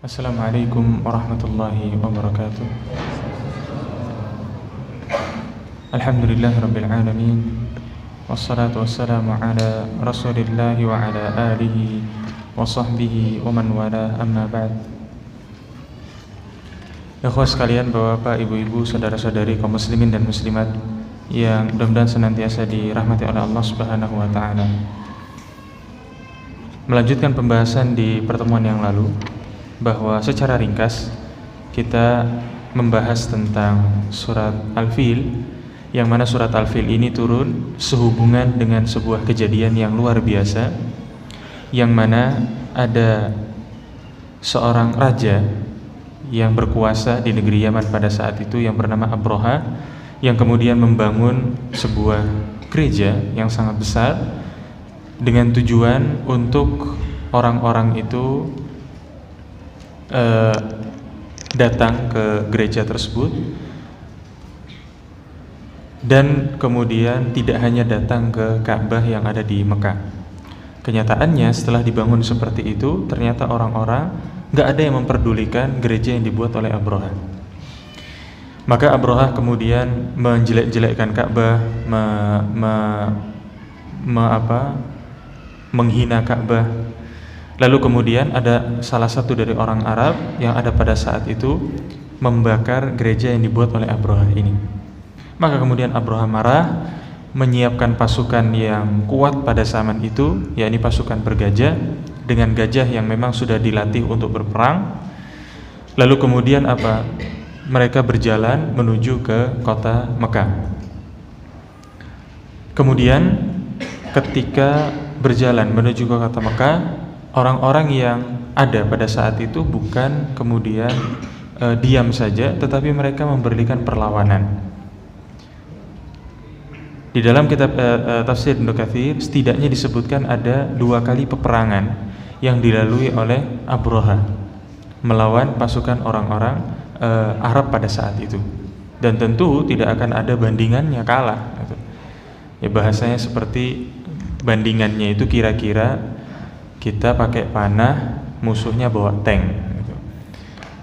Assalamualaikum warahmatullahi wabarakatuh. Alhamdulillah rabbil alamin. Wassalatu wassalamu ala rasulillahi wa ala alihi wa sahbihi wa man wala, amma ba'd. Ikhwah sekalian, bapak-bapak, ibu-ibu, saudara-saudari kaum muslimin dan muslimat yang mudah-mudahan senantiasa dirahmati oleh Allah Subhanahu wa taala. Melanjutkan pembahasan di pertemuan yang lalu, bahwa secara ringkas kita membahas tentang surat Al-Fil, yang mana surat Al-Fil ini turun sehubungan dengan sebuah kejadian yang luar biasa, yang mana ada seorang raja yang berkuasa di negeri Yaman pada saat itu yang bernama Abraha, yang kemudian membangun sebuah gereja yang sangat besar dengan tujuan untuk orang-orang itu datang ke gereja tersebut, dan kemudian tidak hanya datang ke Ka'bah yang ada di Mekah. Kenyataannya setelah dibangun seperti itu, ternyata orang-orang gak ada yang memperdulikan gereja yang dibuat oleh Abraha. Maka Abraha kemudian menjelek-jelekkan Ka'bah, menghina Ka'bah. Lalu kemudian ada salah satu dari orang Arab yang ada pada saat itu membakar gereja yang dibuat oleh Abraha ini. Maka kemudian Abraha marah, menyiapkan pasukan yang kuat pada zaman itu, yakni pasukan bergajah dengan gajah yang memang sudah dilatih untuk berperang. Lalu kemudian mereka berjalan menuju ke kota Mekah. Kemudian ketika berjalan menuju ke kota Mekah, orang-orang yang ada pada saat itu bukan kemudian diam saja, tetapi mereka memberikan perlawanan. Di dalam kitab tafsir Ibnu Katsir setidaknya disebutkan ada 2 kali peperangan yang dilalui oleh Abraha melawan pasukan orang-orang Arab pada saat itu, dan tentu tidak akan ada bandingannya, kalah gitu. Ya, bahasanya seperti bandingannya itu kira-kira kita pakai panah, musuhnya bawa tank gitu.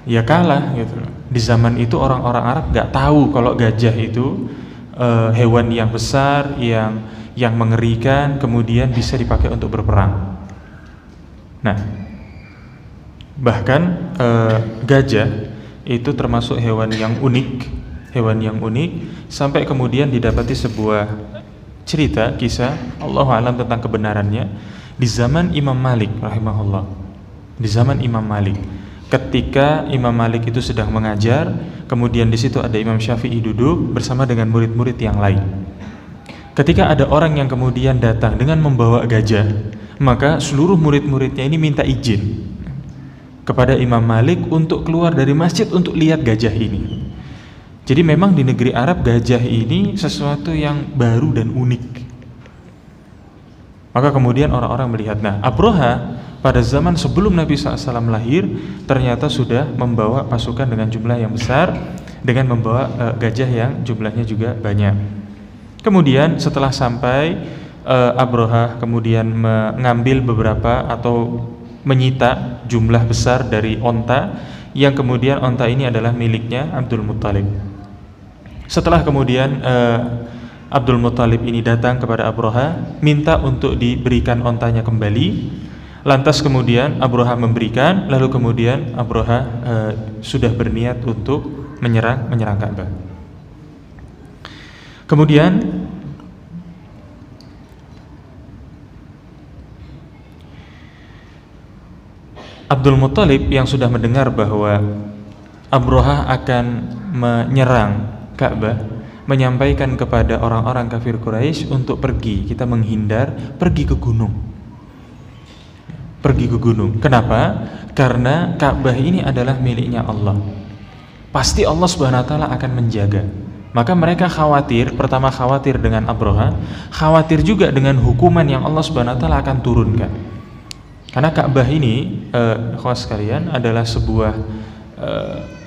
Ya kalah gitu. Di zaman itu orang-orang Arab gak tahu kalau gajah itu hewan yang besar, yang mengerikan, kemudian bisa dipakai untuk berperang. Nah, bahkan gajah itu termasuk hewan yang unik, sampai kemudian didapati sebuah cerita, kisah, Allahu a'lam tentang kebenarannya, di zaman Imam Malik rahimahullah. Di zaman Imam Malik, ketika Imam Malik itu sedang mengajar, kemudian di situ ada Imam Syafi'i duduk bersama dengan murid-murid yang lain. Ketika ada orang yang kemudian datang dengan membawa gajah, maka seluruh murid-muridnya ini minta izin kepada Imam Malik untuk keluar dari masjid untuk lihat gajah ini. Jadi memang di negeri Arab gajah ini sesuatu yang baru dan unik. Maka kemudian orang-orang melihat. Nah, Abraha pada zaman sebelum Nabi SAW lahir ternyata sudah membawa pasukan dengan jumlah yang besar, dengan membawa gajah yang jumlahnya juga banyak. Kemudian setelah sampai, Abraha kemudian mengambil beberapa atau menyita jumlah besar dari onta, yang kemudian onta ini adalah miliknya Abdul Muttalib. Setelah kemudian Abdul Muttalib ini datang kepada Abraha, minta untuk diberikan ontanya kembali. Lantas kemudian Abraha memberikan, lalu kemudian Abraha sudah berniat untuk menyerang Ka'bah. Kemudian Abdul Muttalib yang sudah mendengar bahwa Abraha akan menyerang Ka'bah, menyampaikan kepada orang-orang kafir Quraisy untuk kita menghindar, pergi ke gunung. Kenapa? Karena Ka'bah ini adalah miliknya Allah. Pasti Allah Subhanahu wa taala akan menjaga. Maka mereka khawatir, pertama khawatir dengan Abraha, khawatir juga dengan hukuman yang Allah Subhanahu wa taala akan turunkan. Karena Ka'bah ini, kawan sekalian, adalah sebuah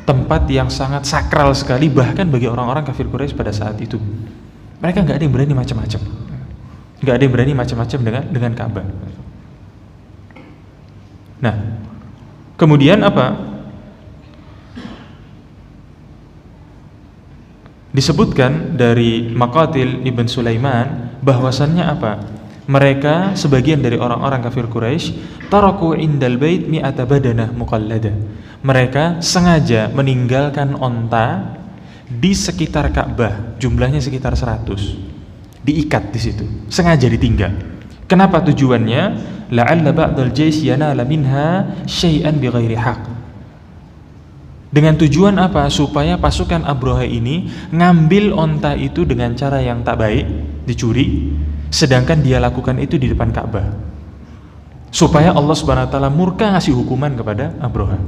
tempat yang sangat sakral sekali, bahkan bagi orang-orang kafir Quraisy pada saat itu. Mereka nggak ada yang berani macam-macam dengan Ka'bah. Nah, Kemudian apa? Disebutkan dari Maqatil Ibn Sulaiman bahwasannya apa? Mereka sebagian dari orang-orang kafir Quraisy taraku indal bait mi'ata badanah muqallada. Mereka sengaja meninggalkan onta di sekitar Ka'bah, jumlahnya sekitar 100. Diikat di situ, sengaja ditinggal. Kenapa tujuannya? La'alla ba'dal jais yanala minha syai'an bighairi haq. Dengan tujuan apa? Supaya pasukan Abraha ini ngambil onta itu dengan cara yang tak baik, dicuri, sedangkan dia lakukan itu di depan Ka'bah. Supaya Allah Subhanahu wa taala murka ngasih hukuman kepada Abraha.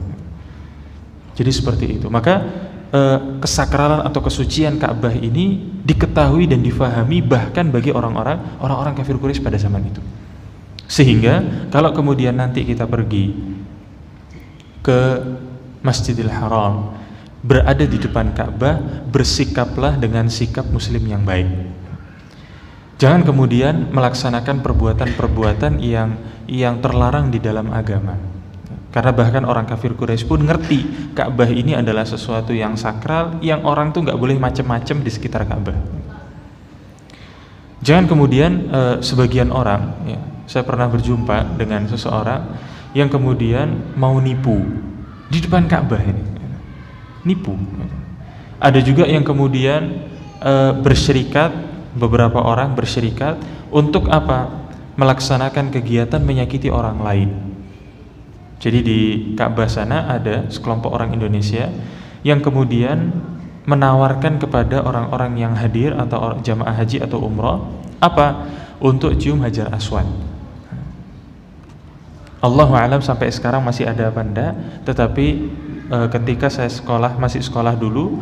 Jadi seperti itu. Maka kesakralan atau kesucian Ka'bah ini diketahui dan difahami bahkan bagi orang-orang kafir Quraisy pada zaman itu. Sehingga kalau kemudian nanti kita pergi ke Masjidil Haram, berada di depan Ka'bah, bersikaplah dengan sikap muslim yang baik. Jangan kemudian melaksanakan perbuatan-perbuatan yang terlarang di dalam agama. Karena bahkan orang kafir Quraisy pun ngerti Ka'bah ini adalah sesuatu yang sakral, yang orang tuh nggak boleh macam-macam di sekitar Ka'bah. Jangan kemudian sebagian orang, ya, saya pernah berjumpa dengan seseorang yang kemudian mau nipu di depan Ka'bah ini, nipu. Ada juga yang kemudian bersyirikat, beberapa orang bersyirikat untuk apa? Melaksanakan kegiatan menyakiti orang lain. Jadi di Ka'bah sana ada sekelompok orang Indonesia yang kemudian menawarkan kepada orang-orang yang hadir atau jamaah haji atau umrah apa? Untuk cium Hajar Aswad. Allahu a'lam sampai sekarang masih ada apa enggak, tetapi ketika saya masih sekolah dulu,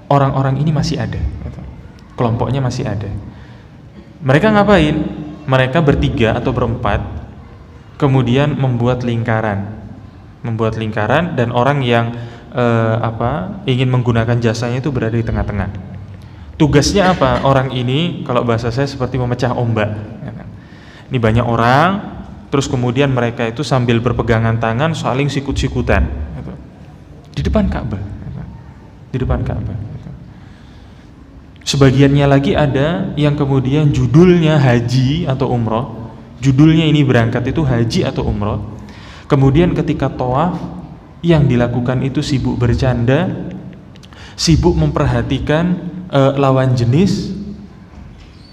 orang-orang ini masih ada, kelompoknya masih ada. Mereka ngapain? Mereka bertiga atau berempat, kemudian membuat lingkaran dan orang yang ingin menggunakan jasanya itu berada di tengah-tengah. Tugasnya apa? Orang ini kalau bahasa saya seperti memecah ombak. Ini banyak orang. Terus kemudian mereka itu sambil berpegangan tangan saling sikut-sikutan di depan Ka'bah, di depan Ka'bah. Sebagiannya lagi ada yang kemudian judulnya haji atau umroh, judulnya ini berangkat itu haji atau umroh. Kemudian ketika tawaf yang dilakukan itu sibuk bercanda, sibuk memperhatikan lawan jenis.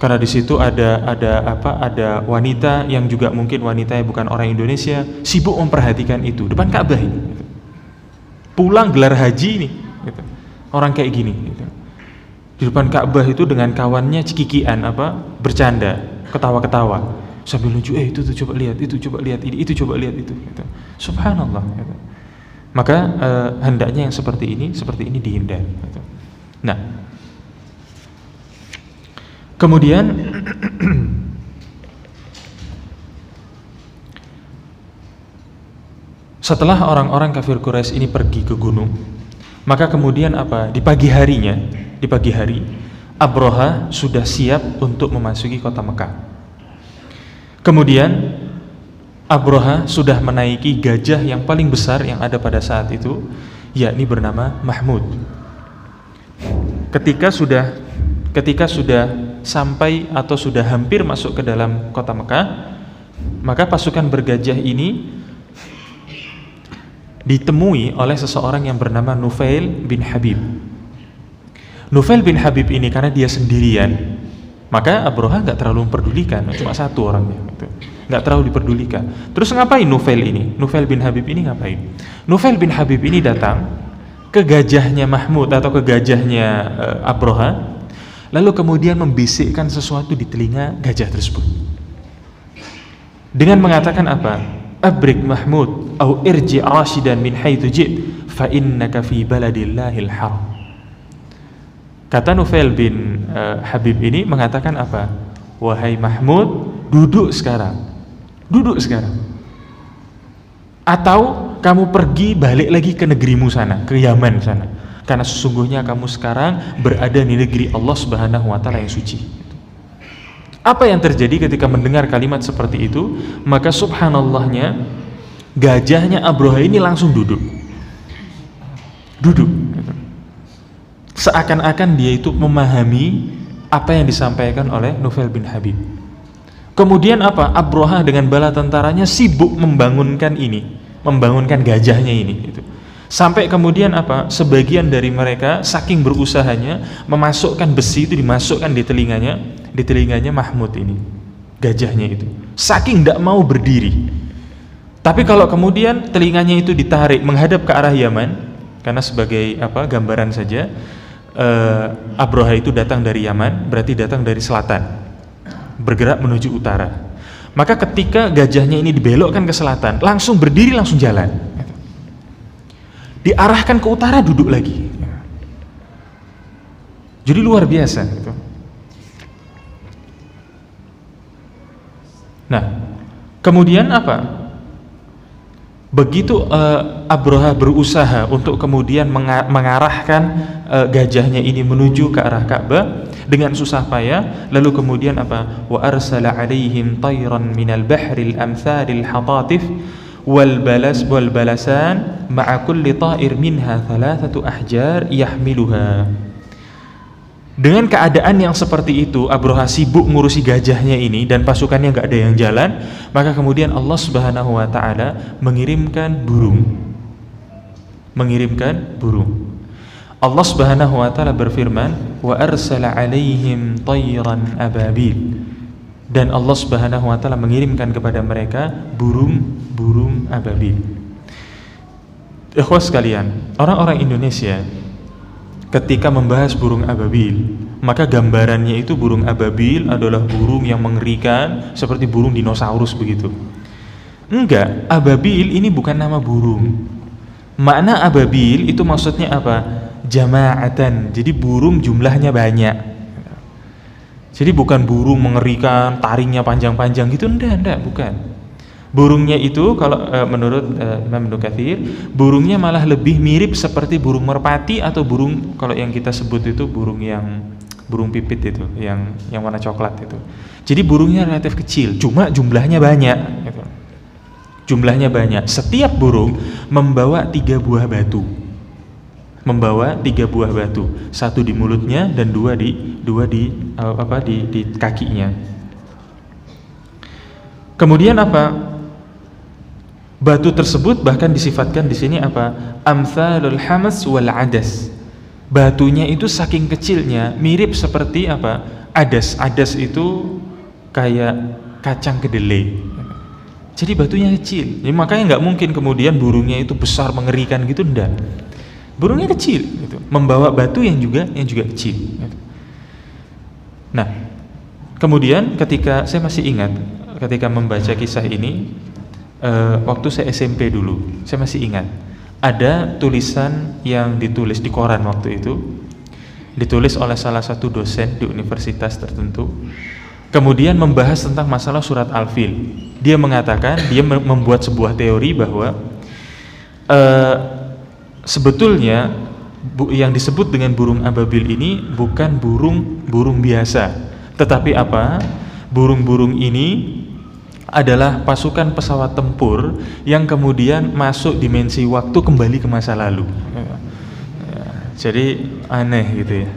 Karena di situ ada wanita yang juga mungkin wanitanya bukan orang Indonesia, sibuk memperhatikan itu depan Ka'bah ini. Pulang gelar haji ini, gitu. Orang kayak gini, gitu. Di depan Ka'bah itu dengan kawannya cekikian bercanda, ketawa-ketawa, sambil nunjuk itu tuh coba lihat, itu coba lihat ini, itu coba lihat itu, gitu. Subhanallah. Gitu. Maka hendaknya yang seperti ini dihindari. Gitu. Nah. Kemudian setelah orang-orang kafir Quraisy ini pergi ke gunung, maka kemudian apa? Di pagi hari Abraha sudah siap untuk memasuki kota Mekah. Kemudian Abraha sudah menaiki gajah yang paling besar yang ada pada saat itu, yakni bernama Mahmud. Ketika sudah sampai atau sudah hampir masuk ke dalam kota Mekah, maka pasukan bergajah ini ditemui oleh seseorang yang bernama Nufail bin Habib. Nufail bin Habib ini karena dia sendirian, maka Abraha nggak terlalu memperdulikan, cuma satu orangnya, nggak terlalu diperdulikan. Terus ngapain Nufail bin Habib ini ngapain? Nufail bin Habib ini datang ke gajahnya Mahmud atau ke gajahnya Abraha, lalu kemudian membisikkan sesuatu di telinga gajah tersebut dengan mengatakan apa? Abrik Mahmud au irji rashidan min haitsu jit fa innaka fi baladillahil haram. Kata Nufail bin Habib ini mengatakan apa? Wahai Mahmud, duduk sekarang atau kamu pergi balik lagi ke negerimu sana, ke Yaman sana. Karena sesungguhnya kamu sekarang berada di negeri Allah Subhanahu wa taala yang suci. Apa yang terjadi ketika mendengar kalimat seperti itu? Maka subhanallahnya Gajahnya Abroha ini langsung duduk gitu. Seakan-akan dia itu memahami apa yang disampaikan oleh Nufail bin Habib. Kemudian apa? Abroha dengan bala tentaranya sibuk membangunkan gajahnya ini gitu. Sampai kemudian apa? Sebagian dari mereka saking berusahanya memasukkan besi itu, dimasukkan di telinganya Mahmud ini, gajahnya itu. Saking tidak mau berdiri. Tapi kalau kemudian telinganya itu ditarik menghadap ke arah Yaman, karena sebagai gambaran saja, Abroha itu datang dari Yaman, berarti datang dari selatan, bergerak menuju utara. Maka ketika gajahnya ini dibelokkan ke selatan, langsung berdiri, langsung jalan. Diarahkan ke utara, duduk lagi. Jadi luar biasa gitu. Nah, kemudian apa? Begitu Abroha berusaha untuk kemudian mengarahkan gajahnya ini menuju ke arah Ka'bah dengan susah payah, lalu kemudian apa? Wa arsala 'alaihim tayran minal bahril amsalil hatatif wal balasan ma'a kulli ta'ir minha thalathatu ahjar yahmiluha. Dengan keadaan yang seperti itu, Abroha sibuk ngurusi gajahnya ini dan pasukannya nggak ada yang jalan, maka kemudian Allah Subhanahu wa ta'ala mengirimkan burung. Allah Subhanahu wa ta'ala berfirman, wa arsala 'alaihim tayran ababil. Dan Allah Subhanahu wa ta'ala mengirimkan kepada mereka burung ababil. Ikhwas sekalian, orang-orang Indonesia ketika membahas burung ababil, maka gambarannya itu burung ababil adalah burung yang mengerikan seperti burung dinosaurus begitu. Enggak, ababil ini bukan nama burung. Makna ababil itu maksudnya apa? Jama'atan, jadi burung jumlahnya banyak. Jadi bukan burung mengerikan, taringnya panjang-panjang gitu, enggak, bukan. Burungnya itu kalau menurut Imam Ibnu Katsir, burungnya malah lebih mirip seperti burung merpati atau burung, kalau yang kita sebut itu burung pipit itu, yang warna coklat itu. Jadi burungnya relatif kecil, cuma jumlahnya banyak gitu. Jumlahnya banyak. Setiap burung membawa 3 buah batu. Satu di mulutnya dan dua di kakinya. Kemudian apa? Batu tersebut bahkan disifatkan di sini apa? Amsalul hamas wal adas. Batunya itu saking kecilnya mirip seperti apa? Adas. Adas itu kayak kacang kedelai. Jadi batunya kecil. Jadi makanya nggak mungkin kemudian burungnya itu besar mengerikan gitu, enggak. Burungnya kecil gitu. Membawa batu yang juga kecil gitu. Nah, kemudian ketika saya masih ingat ketika membaca kisah ini, waktu saya SMP dulu, saya masih ingat ada tulisan yang ditulis di koran waktu itu, ditulis oleh salah satu dosen di universitas tertentu, kemudian membahas tentang masalah surat Al-Fil. Dia mengatakan, dia membuat sebuah teori bahwa sebetulnya yang disebut dengan burung ababil ini bukan burung biasa, tetapi apa? Burung-burung ini adalah pasukan pesawat tempur yang kemudian masuk dimensi waktu kembali ke masa lalu. Jadi aneh gitu ya.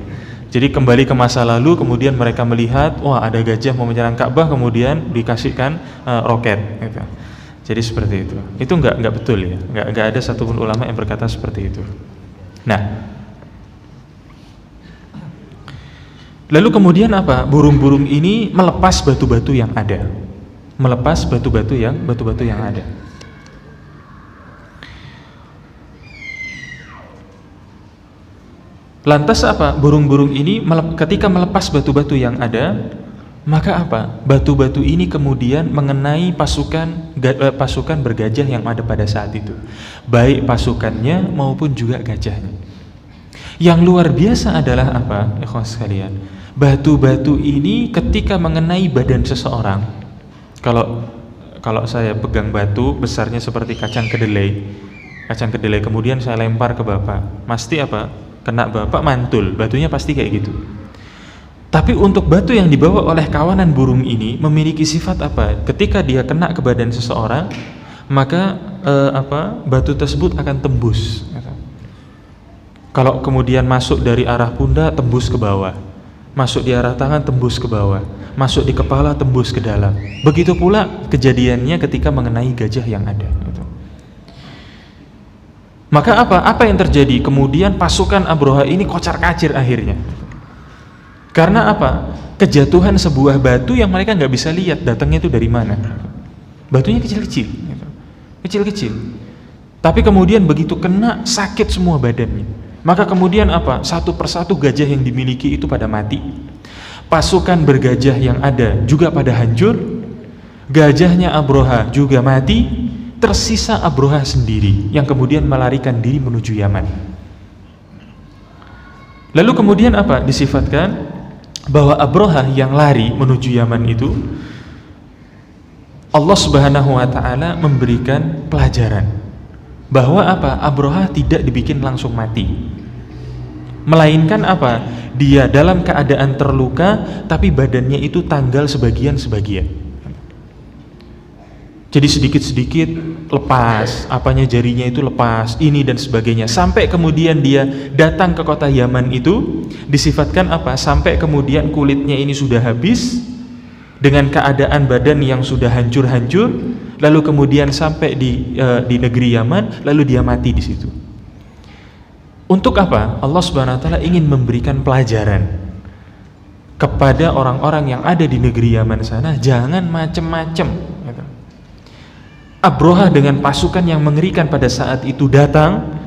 Jadi kembali ke masa lalu, kemudian mereka melihat, wah ada gajah mau menyerang Ka'bah, kemudian dikasihkan roket gitu. Jadi seperti itu. Itu enggak betul ya. Enggak ada satupun ulama yang berkata seperti itu. Nah, lalu kemudian apa? Burung-burung ini melepas batu-batu yang ada. Lantas apa? Burung-burung ini ketika melepas batu-batu yang ada, maka apa? Batu-batu ini kemudian mengenai pasukan bergajah yang ada pada saat itu, baik pasukannya maupun juga gajahnya. Yang luar biasa adalah apa, ikhwan sekalian? Batu-batu ini ketika mengenai badan seseorang, kalau saya pegang batu besarnya seperti kacang kedelai, kemudian saya lempar ke bapak, pasti apa? Kena bapak, mantul, batunya pasti kayak gitu. Tapi untuk batu yang dibawa oleh kawanan burung ini memiliki sifat apa? Ketika dia kena ke badan seseorang, maka batu tersebut akan tembus. Kalau kemudian masuk dari arah pundak, tembus ke bawah, masuk di arah tangan, tembus ke bawah, masuk di kepala, tembus ke dalam. Begitu pula kejadiannya ketika mengenai gajah yang ada. Maka apa yang terjadi? Kemudian pasukan Abroha ini kocar-kacir akhirnya. Karena apa? Kejatuhan sebuah batu yang mereka nggak bisa lihat datangnya itu dari mana. Batunya kecil-kecil, kecil-kecil. Tapi kemudian begitu kena, sakit semua badannya. Maka kemudian apa? Satu persatu gajah yang dimiliki itu pada mati. Pasukan bergajah yang ada juga pada hancur. Gajahnya Abroha juga mati. Tersisa Abroha sendiri yang kemudian melarikan diri menuju Yaman. Lalu kemudian apa? Disifatkan bahwa Abroha yang lari menuju Yaman itu, Allah Subhanahu wa ta'ala memberikan pelajaran bahwa apa? Abroha tidak dibikin langsung mati, melainkan apa? Dia dalam keadaan terluka tapi badannya itu tanggal sebagian-sebagian. Jadi sedikit-sedikit lepas, apanya jarinya itu lepas, ini dan sebagainya. Sampai kemudian dia datang ke kota Yaman itu, disifatkan apa? Sampai kemudian kulitnya ini sudah habis, dengan keadaan badan yang sudah hancur-hancur, lalu kemudian sampai di negeri Yaman, lalu dia mati di situ. Untuk apa? Allah Subhanahu wa ta'ala ingin memberikan pelajaran kepada orang-orang yang ada di negeri Yaman sana, jangan macem-macem. Abroha dengan pasukan yang mengerikan pada saat itu datang,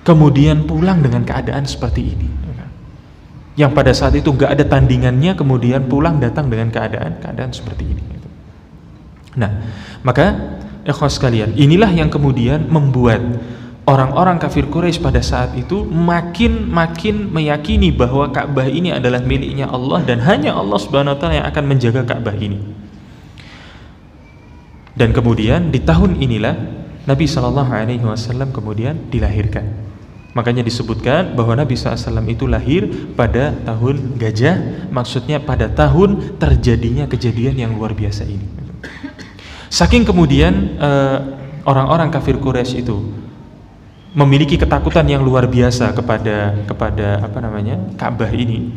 kemudian pulang dengan keadaan seperti ini. Yang pada saat itu nggak ada tandingannya, kemudian pulang datang dengan keadaan seperti ini. Nah, maka ikhwas sekalian, inilah yang kemudian membuat orang-orang kafir Quraisy pada saat itu makin meyakini bahwa Ka'bah ini adalah miliknya Allah dan hanya Allah Subhanahu wa ta'ala yang akan menjaga Ka'bah ini. Dan kemudian di tahun inilah Nabi SAW kemudian dilahirkan. Makanya disebutkan bahwa Nabi SAW itu lahir pada tahun gajah, maksudnya pada tahun terjadinya kejadian yang luar biasa ini. Saking kemudian orang-orang kafir Quraisy itu memiliki ketakutan yang luar biasa kepada Ka'bah ini.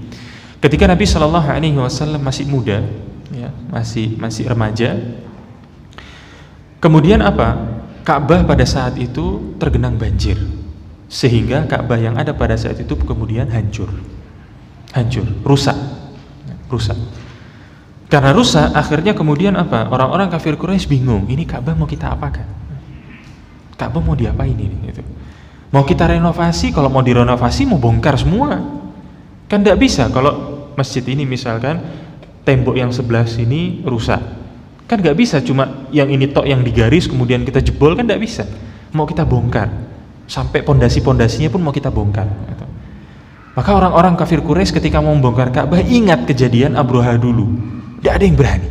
Ketika Nabi SAW masih muda, ya, masih remaja. Kemudian apa? Ka'bah pada saat itu tergenang banjir, sehingga Ka'bah yang ada pada saat itu kemudian hancur, rusak. Karena rusak, akhirnya kemudian apa? Orang-orang kafir Quraisy bingung, ini Ka'bah mau kita apakan? Ka'bah mau diapain ini? Gitu. Mau kita renovasi? Kalau mau direnovasi mau bongkar semua, kan tidak bisa. Kalau masjid ini misalkan tembok yang sebelah sini rusak, kan nggak bisa cuma yang ini tok yang digaris kemudian kita jebol, kan nggak bisa. Mau kita bongkar sampai pondasi-pondasinya pun mau kita bongkar. Maka orang-orang kafir Quraisy ketika mau membongkar Ka'bah ingat kejadian Abroha dulu, tidak ada yang berani.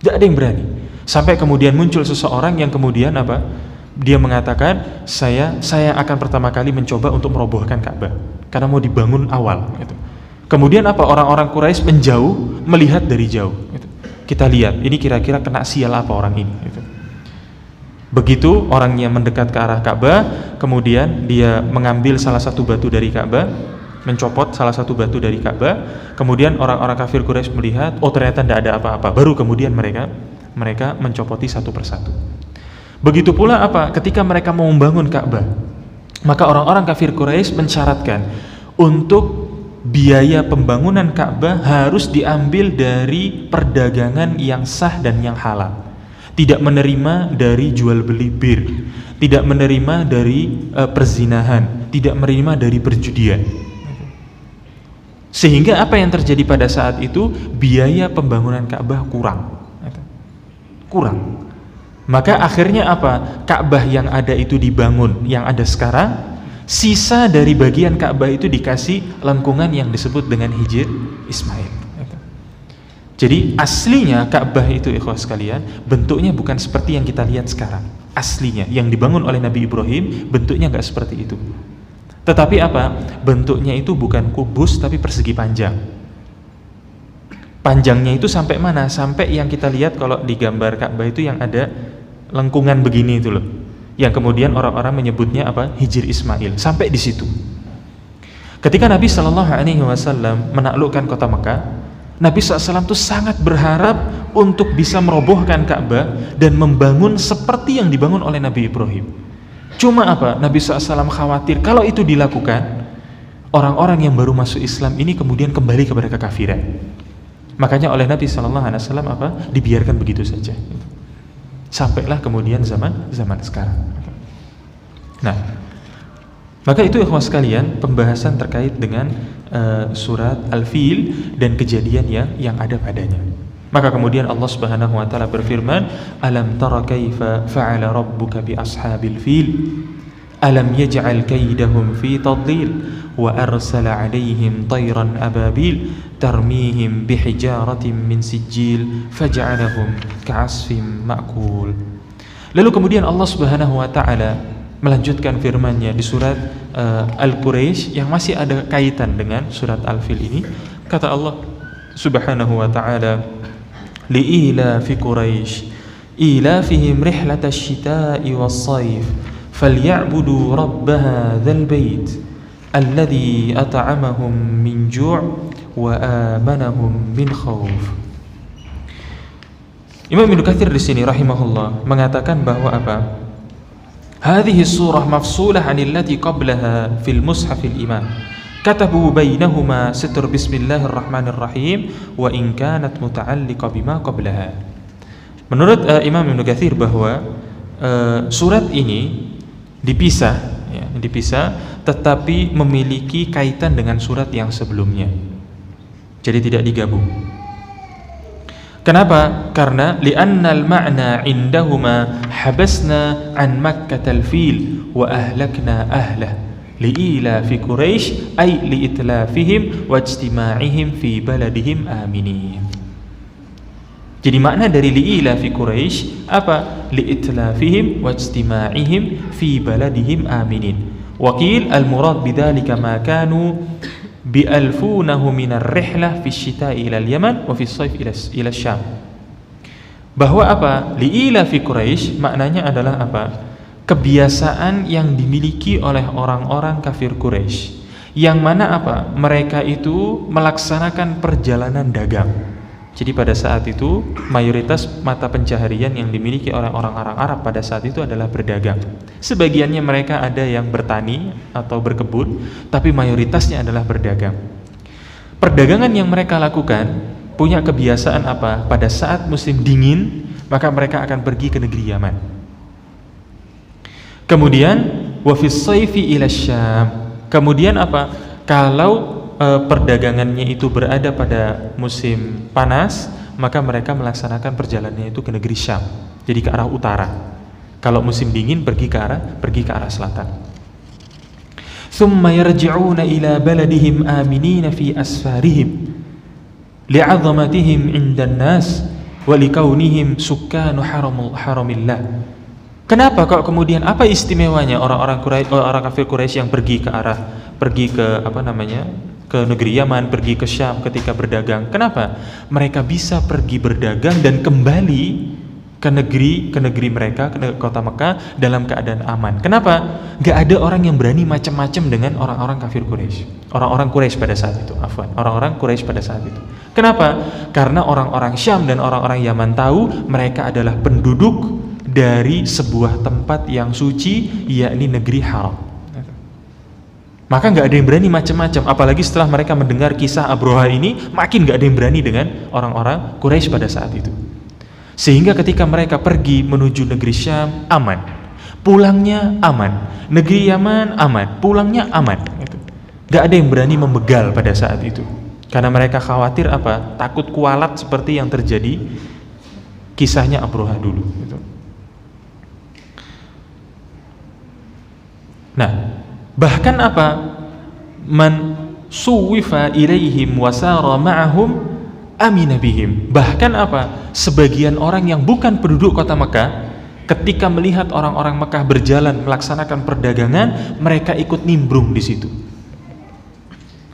Tidak ada yang berani. Sampai kemudian muncul seseorang yang kemudian apa? Dia mengatakan saya akan pertama kali mencoba untuk merobohkan Ka'bah karena mau dibangun awal. Kemudian apa? Orang-orang Quraisy menjauh, melihat dari jauh. Kita lihat, ini kira-kira kena sial apa orang ini. Begitu orangnya mendekat ke arah Ka'bah, kemudian dia mengambil salah satu batu dari Ka'bah, mencopot salah satu batu dari Ka'bah. Kemudian orang-orang kafir Quraisy melihat, oh ternyata tidak ada apa-apa. Baru kemudian mereka mencopoti satu persatu. Begitu pula apa? Ketika mereka mau membangun Ka'bah, maka orang-orang kafir Quraisy mensyaratkan untuk biaya pembangunan Ka'bah harus diambil dari perdagangan yang sah dan yang halal. Tidak menerima dari jual beli bir, tidak menerima dari perzinahan, tidak menerima dari perjudian. Sehingga apa yang terjadi pada saat itu? Biaya pembangunan Ka'bah kurang. Maka akhirnya apa? Ka'bah yang ada itu dibangun, yang ada sekarang. Sisa dari bagian Ka'bah itu dikasih lengkungan yang disebut dengan Hijr Ismail. Jadi aslinya Ka'bah itu ikhwas sekalian, bentuknya bukan seperti yang kita lihat sekarang. Aslinya yang dibangun oleh Nabi Ibrahim bentuknya nggak seperti itu. Tetapi apa? Bentuknya itu bukan kubus tapi persegi panjang. Panjangnya itu sampai mana? Sampai yang kita lihat kalau di gambar Ka'bah itu yang ada lengkungan begini itu loh, yang kemudian orang-orang menyebutnya apa? Hijr Ismail. Sampai di situ. Ketika Nabi SAW menaklukkan kota Mekah, Nabi SAW tuh sangat berharap untuk bisa merobohkan Ka'bah dan membangun seperti yang dibangun oleh Nabi Ibrahim. Cuma apa? Nabi SAW khawatir kalau itu dilakukan, orang-orang yang baru masuk Islam ini kemudian kembali kepada kekafiran. Makanya oleh Nabi SAW apa? Dibiarkan begitu saja. Sampailah kemudian zaman sekarang. Nah, maka itu ikhwah sekalian pembahasan terkait dengan surat Al-Fil dan kejadian yang ada padanya. Maka kemudian Allah Subhanahu wa taala berfirman, "Alam tara kaifa fa'ala rabbuka bi ashabil fil? Alam yaj'al kaydahum fi tadlil wa arsala 'alaihim tayran ababil tarmihim bihijaratin min sijil faj'alahum ka'asfin ma'kul." Lalu kemudian Allah Subhanahu wa taala melanjutkan firman-Nya di surat Al-Quraisy yang masih ada kaitan dengan surat Al-Fil ini. Kata Allah Subhanahu wa taala, "Li'ilafi Quraisy ilafihim rihlatash shita'i was-sayf falyabudu rabb hadzal bait alladzi at'amahum min ju' wa amanahum min khauf." Imam Ibnu Katsir di sini rahimahullah mengatakan bahwa apa? Hadhihi surah mafsulah 'anil lati qablaha fil mushafil imam. Katabu bainahuma sitr bismillahirrahmanirrahim wa in kanat muta'alliqa bima qablaha. Menurut Imam Ibnu Katsir bahwa surat ini dipisah tetapi memiliki kaitan dengan surat yang sebelumnya. Jadi tidak digabung. Kenapa? Karena li'annal ma'na indahuma habasna an Makkatal fil wa ahlakna ahlah li'ilafi Quraisy ay li'itlafihim wa ijtima'ihim fi baladihim aminin. Jadi makna dari li'ilafi Quraisy apa? Li'itlafihim wa ijtima'ihim fi baladihim aminin. Wakil al-murad bidzalika ma kanu bi'alfunahu minar rihlah fi syita'i ila al-Yaman wa fi sayf ila Syam. Bahwa apa? Li'ilafi Quraisy maknanya adalah apa? Kebiasaan yang dimiliki oleh orang-orang kafir Quraisy, yang mana apa? Mereka itu melaksanakan perjalanan dagang. Jadi pada saat itu mayoritas mata pencaharian yang dimiliki oleh orang-orang Arab pada saat itu adalah berdagang. Sebagiannya mereka ada yang bertani atau berkebun, tapi mayoritasnya adalah berdagang. Perdagangan yang mereka lakukan punya kebiasaan apa? Pada saat musim dingin, maka mereka akan pergi ke negeri Yaman. Kemudian wa fis sayfi ila Syam. Kemudian apa? Kalau perdagangannya itu berada pada musim panas, maka mereka melaksanakan perjalanannya itu ke negeri Syam, jadi ke arah utara. Kalau musim dingin pergi ke arah selatan. Thumma yarji'una ila baladihim aminina fi asfarihim li'azamatihim 'indan nas wa likaunihim sukkanu haramillah. Kenapa kok kemudian apa istimewanya orang kafir Quraisy yang pergi ke ke negeri Yaman, pergi ke Syam ketika berdagang? Kenapa? Mereka bisa pergi berdagang dan kembali ke negeri mereka, ke kota Mekah dalam keadaan aman. Kenapa? Gak ada orang yang berani macam-macam dengan orang-orang kafir Quraisy. Orang-orang Quraisy pada saat itu, orang-orang Quraisy pada saat itu. Kenapa? Karena orang-orang Syam dan orang-orang Yaman tahu mereka adalah penduduk dari sebuah tempat yang suci, yakni negeri haram. Maka nggak ada yang berani macam-macam. Apalagi setelah mereka mendengar kisah Abroha ini, makin nggak ada yang berani dengan orang-orang Quraisy pada saat itu. Sehingga ketika mereka pergi menuju negeri Syam, aman, pulangnya aman. Negeri Yaman aman, pulangnya aman. Nggak ada yang berani membegal pada saat itu, karena mereka khawatir apa? Takut kualat seperti yang terjadi kisahnya Abroha dulu. Nah, bahkan apa? Man suwifa ilaihim wasara ma'ahum amina bihim. Bahkan apa? Sebagian orang yang bukan penduduk kota Mekah, ketika melihat orang-orang Mekah berjalan melaksanakan perdagangan, mereka ikut nimbrung di situ.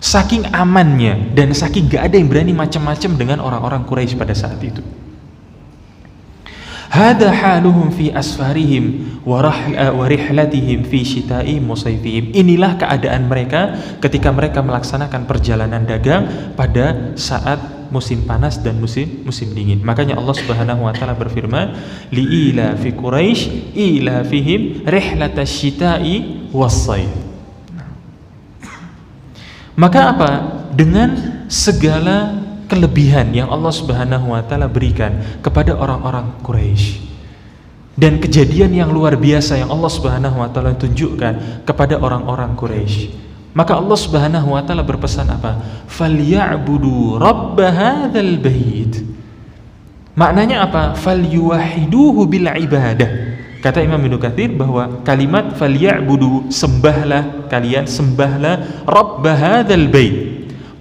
Saking amannya dan saking gak ada yang berani macam-macam dengan orang-orang Quraisy pada saat itu. Hada haluhum fi asfarihim wa rihlatihim fi syita'ihim wa sayfihim. Inilah keadaan mereka ketika mereka melaksanakan perjalanan dagang pada saat musim panas dan musim dingin. Makanya Allah Subhanahu wa taala berfirman, li'ila fi Quraisy ila fihim rihlatash syita'i was-sayf. Maka apa? Dengan segala kelebihan yang Allah Subhanahu wa taala berikan kepada orang-orang Quraisy dan kejadian yang luar biasa yang Allah Subhanahu wa taala tunjukkan kepada orang-orang Quraisy, maka Allah Subhanahu wa taala berpesan apa? Falyabudu rabb hadzal bait. Maknanya apa? Falyuwahiduhu bil ibadah. Kata Imam Ibnu Katsir bahwa kalimat falyabudu, sembahlah kalian, sembahlah rabb hadzal bait,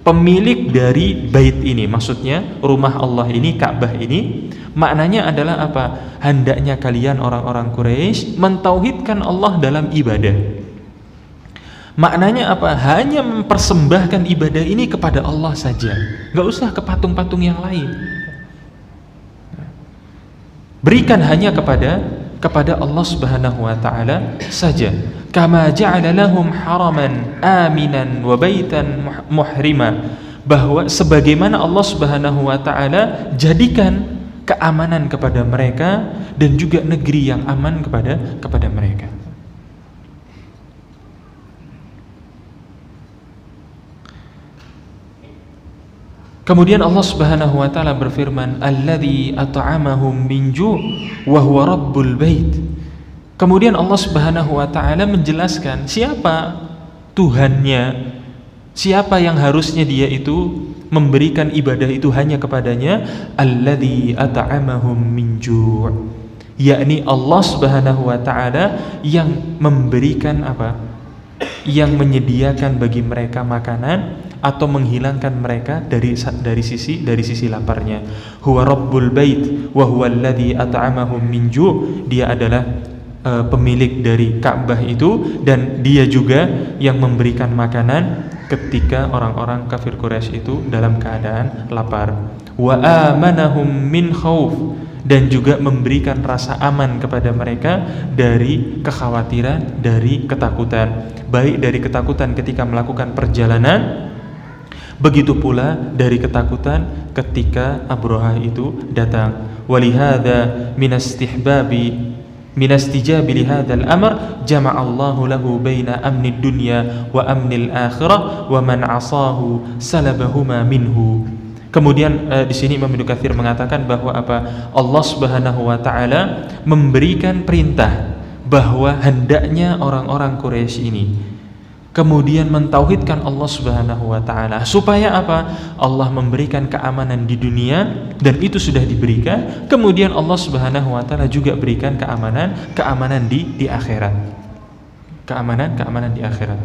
pemilik dari bait ini, maksudnya rumah Allah ini, Ka'bah ini. Maknanya adalah apa? Hendaknya kalian orang-orang Quraisy mentauhidkan Allah dalam ibadah. Maknanya apa? Hanya mempersembahkan ibadah ini kepada Allah saja, nggak usah ke patung-patung yang lain. Berikan hanya kepada Allah Subhanahu wa taala saja. Kama ja'ala lahum haraman aminan wa baitan muhrima, bahwa sebagaimana Allah Subhanahu wa taala jadikan keamanan kepada mereka dan juga negeri yang aman kepada mereka. Kemudian Allah Subhanahu wa taala berfirman, alladzi at'amahum min ju' wa huwa rabbul bait. Kemudian Allah Subhanahu wa taala menjelaskan siapa Tuhannya, siapa yang harusnya dia itu memberikan ibadah itu hanya kepadanya. Alladzi at'amahum min ju', yakni Allah Subhanahu wa taala yang memberikan apa? Yang menyediakan bagi mereka makanan atau menghilangkan mereka dari sisi laparnya. Huwa rabbul bait wa huwa alladzi at'amahum min ju'. Dia adalah pemilik dari Ka'bah itu, dan dia juga yang memberikan makanan ketika orang-orang kafir Quraisy itu dalam keadaan lapar. Wa amanahum min khauf, dan juga memberikan rasa aman kepada mereka dari kekhawatiran, dari ketakutan, baik dari ketakutan ketika melakukan perjalanan, begitu pula dari ketakutan ketika Abrahah itu datang. Walihada minastijabi lihadzal amr jama'allahu lahu baina amnid dunya wa amnil akhirah wa man asahu salabahuma minhu. Kemudian di sini Imam Ibnu Katsir mengatakan bahwa apa? Allah Subhanahu wa taala memberikan perintah bahwa hendaknya orang-orang Quraisy ini kemudian mentauhidkan Allah Subhanahu wa taala supaya apa? Allah memberikan keamanan di dunia, dan itu sudah diberikan. Kemudian Allah Subhanahu wa taala juga berikan keamanan di akhirat. Keamanan di akhirat.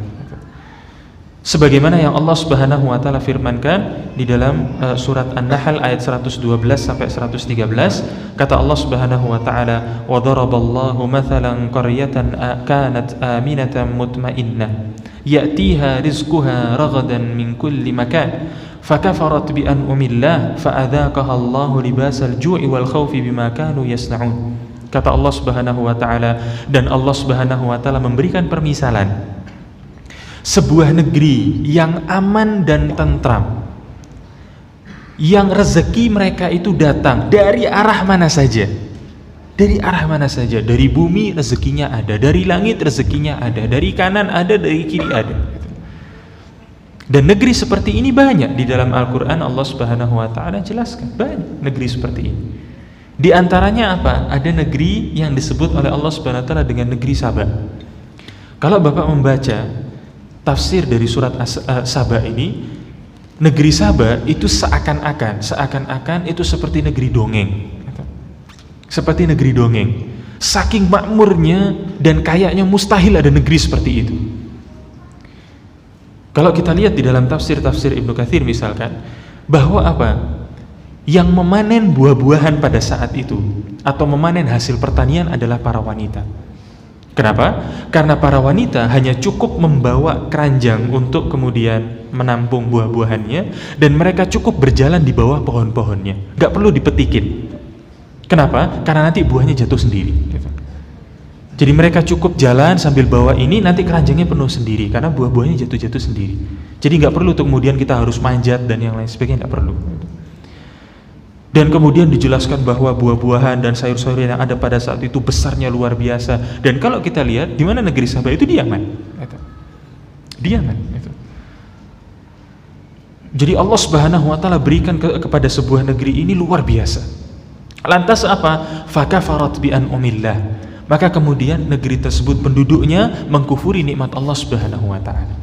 Sebagaimana yang Allah Subhanahu wa taala firmankan di dalam surat An-Nahl ayat 112 sampai 113, kata Allah Subhanahu wa taala, "Wa daraballahu mathalan qaryatan kanat aminatan mutmainnah ya'tiha rizquha ragadan min kulli makan fakafarat bi an'amillah fa'adzaqaha Allahu libasal ju'i wal khaufi bima kanu yasna'un." Kata Allah Subhanahu wa taala, dan Allah Subhanahu wa taala memberikan permisalan sebuah negeri yang aman dan tentram, yang rezeki mereka itu datang dari arah mana saja. Dari arah mana saja, dari bumi rezekinya ada, dari langit rezekinya ada, dari kanan ada, dari kiri ada. Dan negeri seperti ini banyak di dalam Al-Quran. Allah Subhanahu wa ta'ala jelaskan banyak negeri seperti ini. Di antaranya apa? Ada negeri yang disebut oleh Allah Subhanahu wa ta'ala dengan negeri Saba. Kalau Bapak membaca tafsir dari surat Saba ini, negeri Saba itu seakan-akan itu seperti negeri dongeng. Seperti negeri dongeng. Saking makmurnya dan kayaknya mustahil ada negeri seperti itu. Kalau kita lihat di dalam tafsir Ibnu Katsir misalkan, bahwa apa? Yang memanen buah-buahan pada saat itu atau memanen hasil pertanian adalah para wanita. Kenapa? Karena para wanita hanya cukup membawa keranjang untuk kemudian menampung buah-buahannya, dan mereka cukup berjalan di bawah pohon-pohonnya, gak perlu dipetikin. Kenapa? Karena nanti buahnya jatuh sendiri gitu. Jadi mereka cukup jalan sambil bawa ini, nanti keranjangnya penuh sendiri karena buah-buahnya jatuh-jatuh sendiri. Jadi nggak perlu untuk kemudian kita harus manjat dan yang lain sebagainya, nggak perlu. Dan kemudian dijelaskan bahwa buah-buahan dan sayur-sayuran yang ada pada saat itu besarnya luar biasa. Dan kalau kita lihat di mana negeri Sabah itu di Yaman. Di Yaman itu. Jadi Allah Subhanahu wa taala berikan kepada sebuah negeri ini luar biasa. Lantas apa? Fakafarat bi an'umillah. Maka kemudian negeri tersebut penduduknya mengkufuri nikmat Allah Subhanahu wa taala.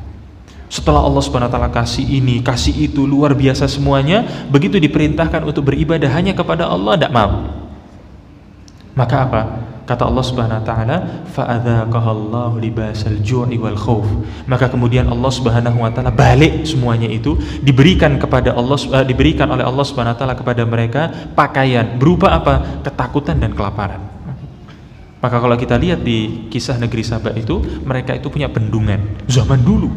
Setelah Allah Subhanahu wa taala kasih ini, kasih itu, luar biasa semuanya, begitu diperintahkan untuk beribadah hanya kepada Allah, tidak mau. Maka apa? Kata Allah Subhanahu wa taala, fa'adzaqahallahu libasal ju'i wal khauf. Maka kemudian Allah Subhanahu wa taala balik semuanya itu, diberikan oleh Allah Subhanahu wa taala kepada mereka pakaian berupa apa? Ketakutan dan kelaparan. Maka kalau kita lihat di kisah negeri Sabah itu, mereka itu punya bendungan zaman dulu.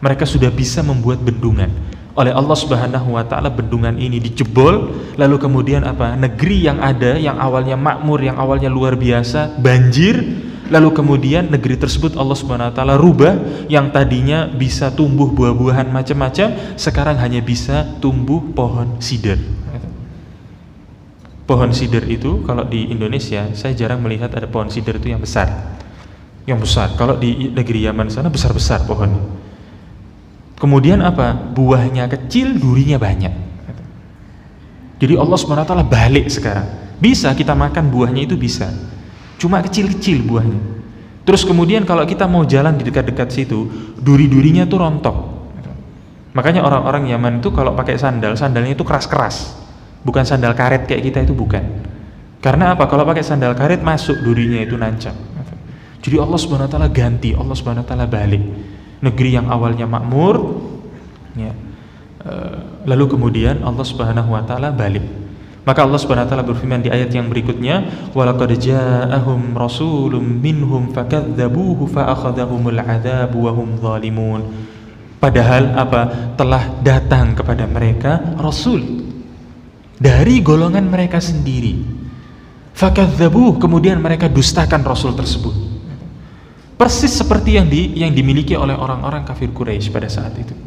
Mereka sudah bisa membuat bendungan. Oleh Allah Subhanahu wa taala bendungan ini dijebol, lalu kemudian apa? Negeri yang ada, yang awalnya makmur, yang awalnya luar biasa, banjir, lalu kemudian negeri tersebut Allah Subhanahu wa taala rubah, yang tadinya bisa tumbuh buah-buahan macam-macam, sekarang hanya bisa tumbuh pohon sidr. Pohon sidr itu kalau di Indonesia saya jarang melihat ada pohon sidr itu yang besar. Yang besar. Kalau di negeri Yaman sana besar-besar pohonnya. Kemudian apa? Buahnya kecil, durinya banyak. Jadi Allah SWT balik sekarang. Bisa kita makan buahnya itu bisa. Cuma kecil-kecil buahnya. Terus kemudian kalau kita mau jalan di dekat-dekat situ, duri-durinya tuh rontok. Makanya orang-orang Yaman itu kalau pakai sandal, sandalnya itu keras-keras. Bukan sandal karet kayak kita itu, bukan. Karena apa? Kalau pakai sandal karet masuk durinya itu nancap. Jadi Allah Subhanahu wa taala ganti, Allah Subhanahu wa taala balik. Negeri yang awalnya makmur ya, lalu kemudian Allah Subhanahu wa taala balik. Maka Allah Subhanahu wa taala berfirman di ayat yang berikutnya, walaqad ja'ahum rasulun minhum fakadzabuhu fa'akhadhahumul 'adzabu wa hum zalimun. Padahal apa? Telah datang kepada mereka rasul dari golongan mereka sendiri. Fakadzabuh, kemudian mereka dustakan rasul tersebut. Persis seperti yang dimiliki oleh orang-orang kafir Quraisy pada saat itu.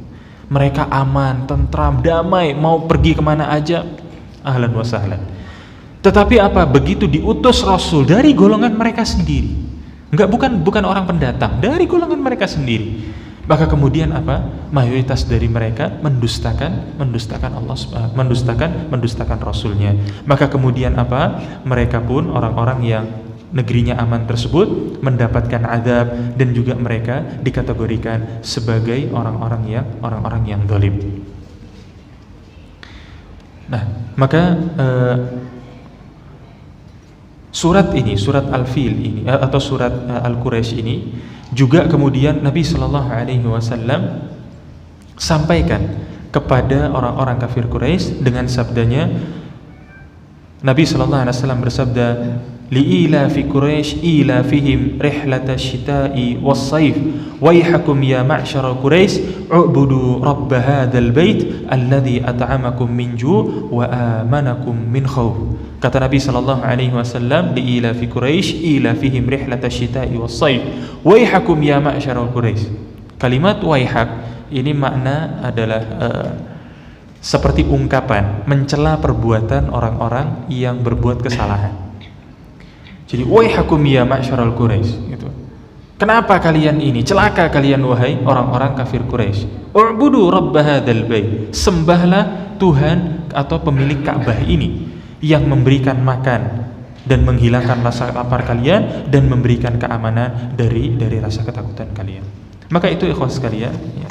Mereka aman, tentram, damai, mau pergi kemana aja, ahlan wa sahlan. Tetapi apa? Begitu diutus rasul dari golongan mereka sendiri. Bukan orang pendatang, dari golongan mereka sendiri. Maka kemudian apa? Mayoritas dari mereka mendustakan Allah, mendustakan Rasulnya. Maka kemudian apa? Mereka pun orang-orang yang negerinya aman tersebut mendapatkan azab, dan juga mereka dikategorikan sebagai orang-orang yang zalim. Nah, maka surat ini, surat Al-Fil ini atau surat Al-Quraisy ini juga kemudian Nabi Shallallahu Alaihi Wasallam sampaikan kepada orang-orang kafir Quraisy dengan sabdanya. Nabi Shallallahu Alaihi Wasallam bersabda, li'ila fi Quraisy ila fihim rihlata syita'i was-saif waihakum ya ma'syara Quraisy u'budu rabb hadzal bait alladzi at'amakum min ju' wa amanakum min khauf. Kata Nabi sallallahu alaihi wasallam, li'ila fi Quraisy ila fihim rihlata syita'i was-saif waihakum ya ma'syara Quraisy. Kalimat waihak ini makna adalah seperti ungkapan mencela perbuatan orang-orang yang berbuat kesalahan. Jadi waihakum ya ma'syaral Quraisy gitu. Kenapa kalian ini? Celaka kalian wahai orang-orang kafir Quraisy. U'budu rabb hadzal bait. Sembahlah Tuhan atau pemilik Ka'bah ini yang memberikan makan dan menghilangkan rasa lapar kalian dan memberikan keamanan dari rasa ketakutan kalian. Maka itu ikhwan sekalian ya,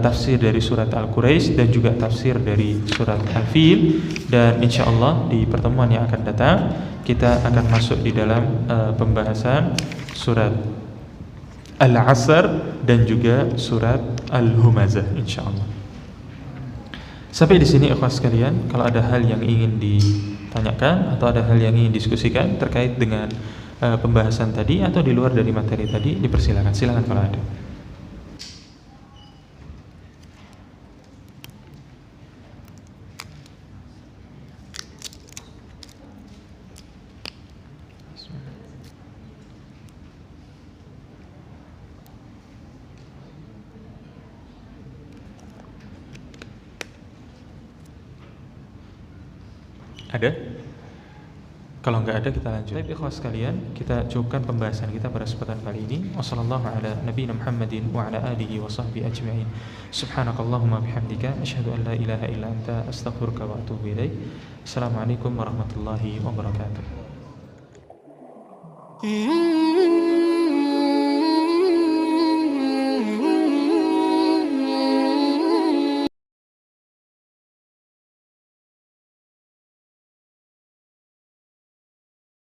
tafsir dari surat Al-Quraisy dan juga tafsir dari surat Al-Fil. Dan insyaallah di pertemuan yang akan datang kita akan masuk di dalam pembahasan surat Al-Asr dan juga surat Al-Humazah insyaallah. Sampai di sini ikhwan sekalian, kalau ada hal yang ingin ditanyakan atau ada hal yang ingin diskusikan terkait dengan pembahasan tadi atau di luar dari materi tadi, dipersilakan. Silakan kalau ada. Ada? Kalau nggak ada kita lanjut. Baik ikhwas sekalian, kita cukupkan pembahasan kita pada kesempatan kali ini. Wassallallahu ala nabiyina Muhammadin wa ala alihi wa sahbihi ajma'in. Subhanakallahumma bihamdika asyhadu an la ilaha illa anta astaghfiruka wa atubu ilaik. Assalamualaikum warahmatullahi wabarakatuh.